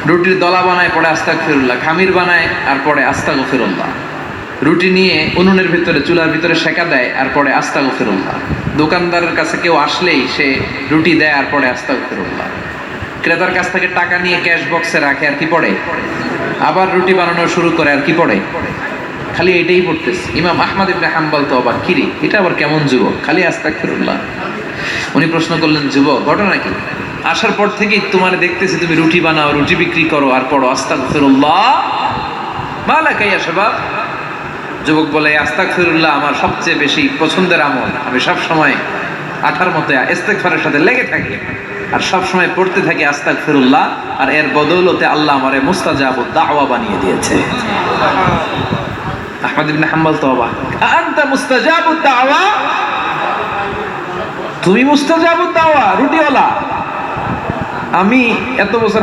রুটির দলা বানায় পড়ে আস্তাগফিরুল্লাহ, খামির বানায় আর পড়ে আস্তাগফিরুল্লাহ, রুটি নিয়ে উনুনের ভিতরে চুলার ভিতরে সেকা দেয় আর পড়ে আস্তাগফিরুল্লাহ, দোকানদারের কাছে কেউ আসলেই সে রুটি দেয় আর পড়ে আস্তাগফিরুল্লাহ, ক্রেতার কাছ থেকে টাকা নিয়ে ক্যাশ বক্সে রাখে আর কি পড়ে, আবার রুটি বানানো শুরু করে আর কি পড়ে, খালি এটাই পড়তেছে। ইমাম আহমদ ইবনে হাম্বল তো অবাক, কিরে এটা আবার কেমন যুবক, খালি আস্তাগফিরুল্লাহ। উনি প্রশ্ন করলেন, যুবক ঘটনা কি? আসার পর থেকেই তোমার দেখতেছি তুমি রুটি বানাও, রুটি বিক্রি করো আর পড়ো আস্তাগফিরুল্লাহ, মালাকা ইয়া শাবাব। যুবক বলে, আস্তাগফিরুল্লাহ আমার সবচেয়ে বেশি পছন্দের আমল, আমি সব সময় আঠার মতো ইস্তেগফারের সাথে লেগে থাকি আর সব সময় পড়তে থাকি আস্তাগফিরুল্লাহ, আর এর বদৌলতে আল্লাহ আমারে মুস্তাজাবুদ দাওয়া বানিয়ে দিয়েছে। আহমদ ইবনে হাম্বল তো অবাক, আনতা মুস্তাজাবুদ দাওয়া, তুমি মুস্তাজাবুদ দাওয়া রুটিওয়ালা? আমি এত বছর